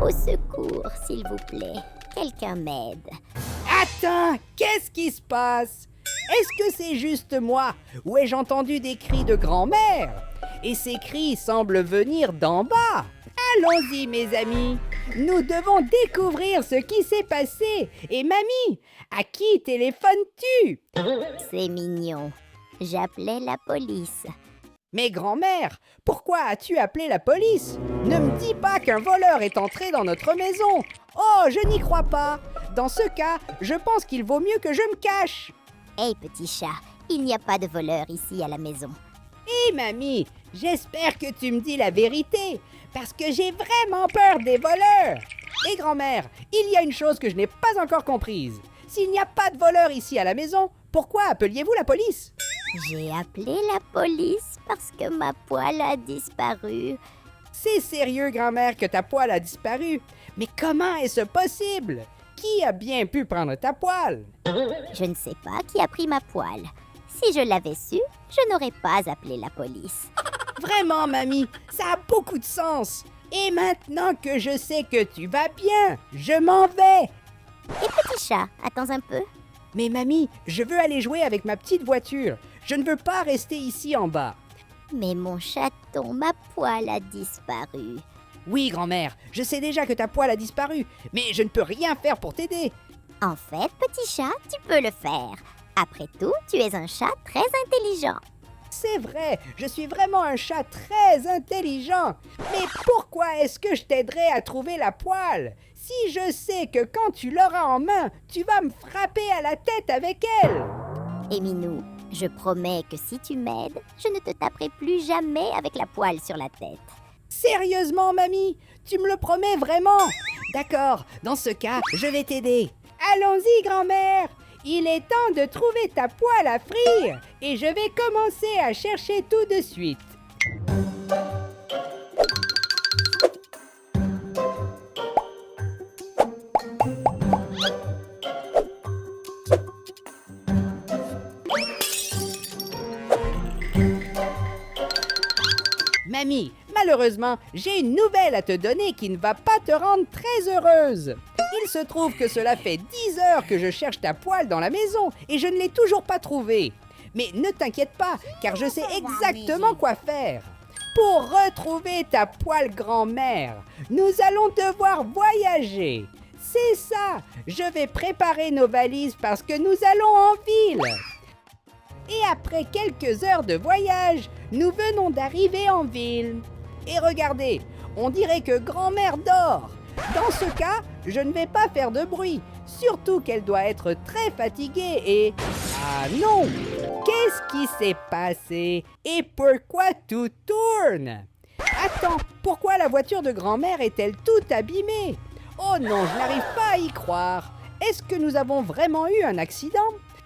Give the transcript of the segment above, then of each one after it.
Au secours, s'il vous plaît. Quelqu'un m'aide. Attends, qu'est-ce qui se passe? Est-ce que c'est juste moi ou ai-je entendu des cris de grand-mère? Et ces cris semblent venir d'en bas. Allons-y, mes amis. Nous devons découvrir ce qui s'est passé. Et mamie, à qui téléphones-tu? C'est mignon. J'appelais la police. Mais grand-mère, pourquoi as-tu appelé la police? Ne me dis pas qu'un voleur est entré dans notre maison. Oh, je n'y crois pas. Dans ce cas, je pense qu'il vaut mieux que je me cache. Hé, petit chat, il n'y a pas de voleur ici à la maison. Hé, mamie, j'espère que tu me dis la vérité, parce que j'ai vraiment peur des voleurs. Et grand-mère, il y a une chose que je n'ai pas encore comprise. S'il n'y a pas de voleurs ici à la maison, pourquoi appeliez-vous la police? J'ai appelé la police parce que ma poêle a disparu. C'est sérieux, grand-mère, que ta poêle a disparu. Mais comment est-ce possible? Qui a bien pu prendre ta poêle? Je ne sais pas qui a pris ma poêle. Si je l'avais su, je n'aurais pas appelé la police. Vraiment, mamie, ça a beaucoup de sens. Et maintenant que je sais que tu vas bien, je m'en vais. Et petit chat, attends un peu. Mais mamie, je veux aller jouer avec ma petite voiture. Je ne veux pas rester ici en bas. Mais mon chaton, ma poêle a disparu. Oui, grand-mère, je sais déjà que ta poêle a disparu, mais je ne peux rien faire pour t'aider. En fait, petit chat, tu peux le faire. Après tout, tu es un chat très intelligent. C'est vrai, je suis vraiment un chat très intelligent. Mais pourquoi est-ce que je t'aiderais à trouver la poêle? Si je sais que quand tu l'auras en main, tu vas me frapper à la tête avec elle. Et Minou, je promets que si tu m'aides, je ne te taperai plus jamais avec la poêle sur la tête. Sérieusement, mamie, tu me le promets vraiment? D'accord, dans ce cas, je vais t'aider. Allons-y, grand-mère. Il est temps de trouver ta poêle à frire et je vais commencer à chercher tout de suite. Mamie, malheureusement, j'ai une nouvelle à te donner qui ne va pas te rendre très heureuse. Il se trouve que cela fait 10 heures que je cherche ta poêle dans la maison et je ne l'ai toujours pas trouvée. Mais ne t'inquiète pas, car je sais exactement quoi faire. Pour retrouver ta poêle grand-mère, nous allons devoir voyager. C'est ça, je vais préparer nos valises parce que nous allons en ville. Et après quelques heures de voyage, nous venons d'arriver en ville. Et regardez, on dirait que grand-mère dort. Dans ce cas, je ne vais pas faire de bruit, surtout qu'elle doit être très fatiguée et... Ah non! Qu'est-ce qui s'est passé? Et pourquoi tout tourne? Attends, pourquoi la voiture de grand-mère est-elle toute abîmée? Oh non, je n'arrive pas à y croire. Est-ce que nous avons vraiment eu un accident?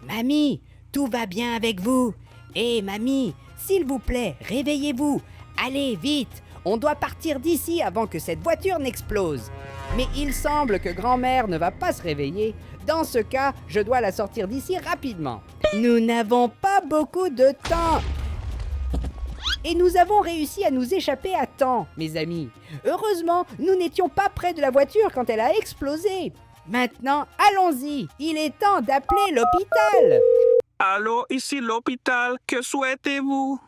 Mamie, tout va bien avec vous? Hé, mamie, s'il vous plaît, réveillez-vous. Allez, vite, on doit partir d'ici avant que cette voiture n'explose. Mais il semble que grand-mère ne va pas se réveiller. Dans ce cas, je dois la sortir d'ici rapidement. Nous n'avons pas beaucoup de temps. Et nous avons réussi à nous échapper à temps, mes amis. Heureusement, nous n'étions pas près de la voiture quand elle a explosé. Maintenant, allons-y. Il est temps d'appeler l'hôpital. Allô, ici l'hôpital. Que souhaitez-vous?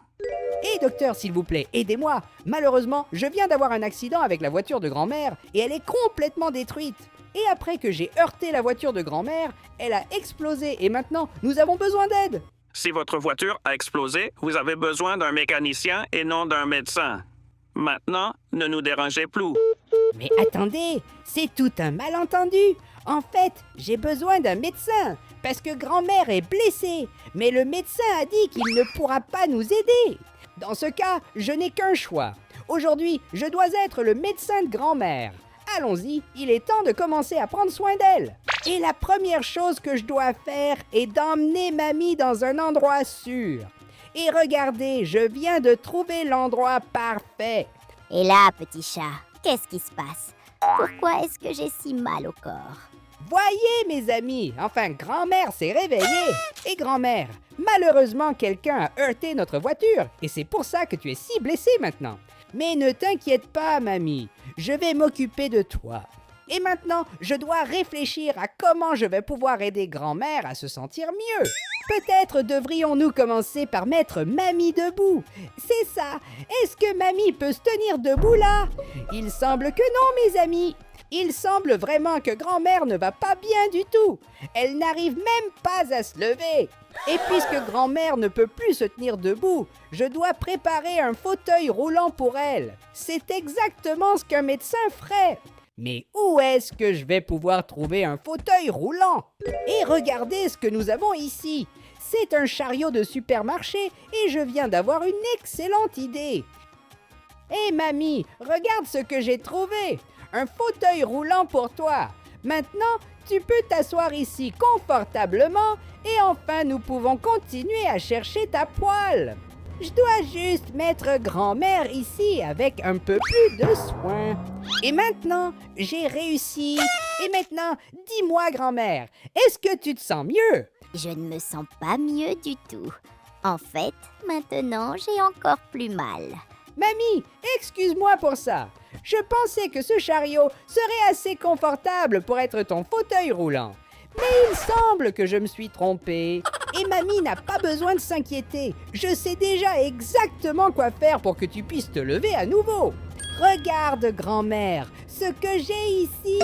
Hé docteur, s'il vous plaît, aidez-moi. Malheureusement, je viens d'avoir un accident avec la voiture de grand-mère et elle est complètement détruite. Et après que j'ai heurté la voiture de grand-mère, elle a explosé et maintenant, nous avons besoin d'aide. Si votre voiture a explosé, vous avez besoin d'un mécanicien et non d'un médecin. Maintenant, ne nous dérangez plus. Mais attendez, c'est tout un malentendu. En fait, j'ai besoin d'un médecin parce que grand-mère est blessée. Mais le médecin a dit qu'il ne pourra pas nous aider. Dans ce cas, je n'ai qu'un choix. Aujourd'hui, je dois être le médecin de grand-mère. Allons-y, il est temps de commencer à prendre soin d'elle. Et la première chose que je dois faire est d'emmener mamie dans un endroit sûr. Et regardez, je viens de trouver l'endroit parfait. Et là, petit chat, qu'est-ce qui se passe? Pourquoi est-ce que j'ai si mal au corps? Voyez, mes amis, enfin, grand-mère s'est réveillée. Et grand-mère, malheureusement, quelqu'un a heurté notre voiture. Et c'est pour ça que tu es si blessée maintenant. Mais ne t'inquiète pas, mamie, je vais m'occuper de toi. Et maintenant, je dois réfléchir à comment je vais pouvoir aider grand-mère à se sentir mieux. Peut-être devrions-nous commencer par mettre mamie debout. C'est ça. Est-ce que mamie peut se tenir debout là? Il semble que non, mes amis. Il semble vraiment que grand-mère ne va pas bien du tout. Elle n'arrive même pas à se lever. Et puisque grand-mère ne peut plus se tenir debout, je dois préparer un fauteuil roulant pour elle. C'est exactement ce qu'un médecin ferait. Mais où est-ce que je vais pouvoir trouver un fauteuil roulant? Et regardez ce que nous avons ici. C'est un chariot de supermarché et je viens d'avoir une excellente idée. Hé mamie, regarde ce que j'ai trouvé. Un fauteuil roulant pour toi. Maintenant, tu peux t'asseoir ici confortablement et enfin nous pouvons continuer à chercher ta poêle. Je dois juste mettre grand-mère ici avec un peu plus de soin. Et maintenant, j'ai réussi. Et maintenant, dis-moi grand-mère, est-ce que tu te sens mieux? Je ne me sens pas mieux du tout. En fait, maintenant, j'ai encore plus mal. Mamie, excuse-moi pour ça. Je pensais que ce chariot serait assez confortable pour être ton fauteuil roulant. Mais il semble que je me suis trompée. Et mamie n'a pas besoin de s'inquiéter. Je sais déjà exactement quoi faire pour que tu puisses te lever à nouveau. Regarde, grand-mère, ce que j'ai ici.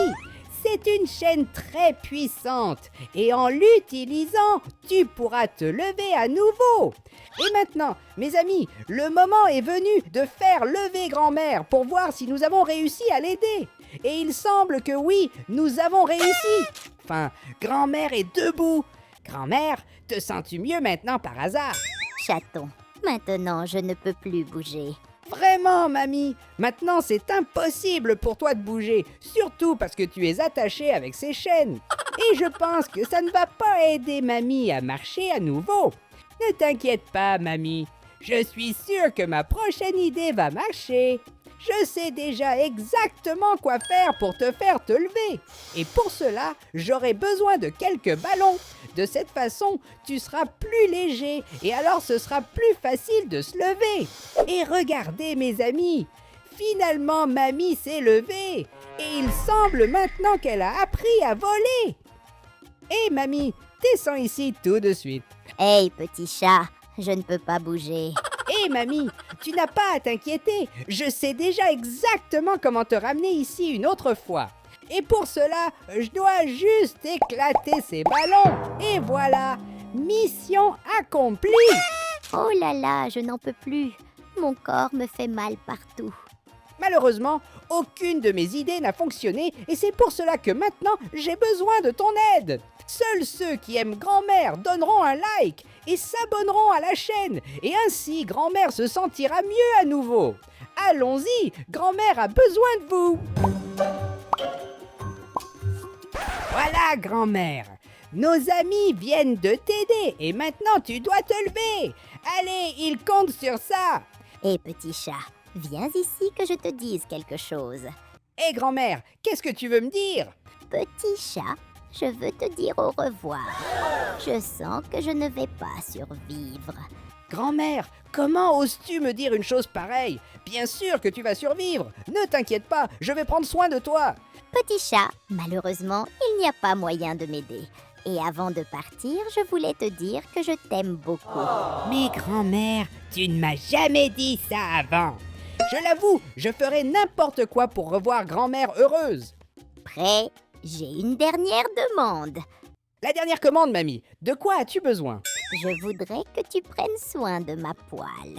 C'est une chaîne très puissante. Et en l'utilisant, tu pourras te lever à nouveau. Et maintenant, mes amis, le moment est venu de faire lever grand-mère pour voir si nous avons réussi à l'aider. Et il semble que oui, nous avons réussi. Enfin, grand-mère est debout. Grand-mère, te sens-tu mieux maintenant par hasard? Chaton, maintenant je ne peux plus bouger. Vraiment, mamie, maintenant c'est impossible pour toi de bouger, surtout parce que tu es attachée avec ces chaînes. Et je pense que ça ne va pas aider mamie à marcher à nouveau. Ne t'inquiète pas, mamie, je suis sûre que ma prochaine idée va marcher. Je sais déjà exactement quoi faire pour te faire te lever. Et pour cela, j'aurai besoin de quelques ballons. De cette façon, tu seras plus léger et alors ce sera plus facile de se lever. Et regardez mes amis, finalement mamie s'est levée et il semble maintenant qu'elle a appris à voler. Hé mamie, descends ici tout de suite. Hey, petit chat, je ne peux pas bouger. Hé mamie, tu n'as pas à t'inquiéter, je sais déjà exactement comment te ramener ici une autre fois. Et pour cela, je dois juste éclater ces ballons. Et voilà, mission accomplie. Oh là là, je n'en peux plus. Mon corps me fait mal partout. Malheureusement, aucune de mes idées n'a fonctionné et c'est pour cela que maintenant, j'ai besoin de ton aide. Seuls ceux qui aiment grand-mère donneront un like et s'abonneront à la chaîne. Et ainsi, grand-mère se sentira mieux à nouveau. Allons-y, grand-mère a besoin de vous. Voilà, grand-mère. Nos amis viennent de t'aider et maintenant tu dois te lever. Allez, ils comptent sur ça. Hé, petit chat, viens ici que je te dise quelque chose. Hé, grand-mère, qu'est-ce que tu veux me dire? Petit chat, je veux te dire au revoir. Je sens que je ne vais pas survivre. Grand-mère, comment oses-tu me dire une chose pareille? Bien sûr que tu vas survivre. Ne t'inquiète pas, je vais prendre soin de toi. Petit chat, malheureusement, il n'y a pas moyen de m'aider. Et avant de partir, je voulais te dire que je t'aime beaucoup. Mais grand-mère, tu ne m'as jamais dit ça avant. Je l'avoue, je ferai n'importe quoi pour revoir grand-mère heureuse. Prêt? J'ai une dernière demande. La dernière commande, mamie. De quoi as-tu besoin? Je voudrais que tu prennes soin de ma poêle.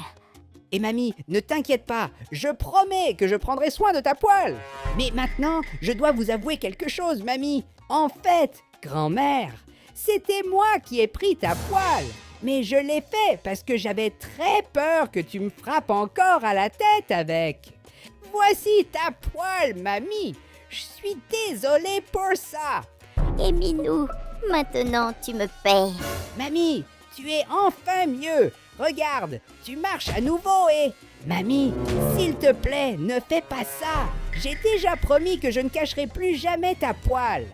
Et mamie, ne t'inquiète pas, je promets que je prendrai soin de ta poêle. Mais maintenant, je dois vous avouer quelque chose, mamie. En fait, grand-mère, c'était moi qui ai pris ta poêle. Mais je l'ai fait parce que j'avais très peur que tu me frappes encore à la tête avec. Voici ta poêle, mamie. Je suis désolée pour ça. Et Minou, maintenant tu me paies. Mamie, tu es enfin mieux. Regarde, tu marches à nouveau et... Mamie, s'il te plaît, ne fais pas ça. J'ai déjà promis que je ne cacherai plus jamais ta poêle.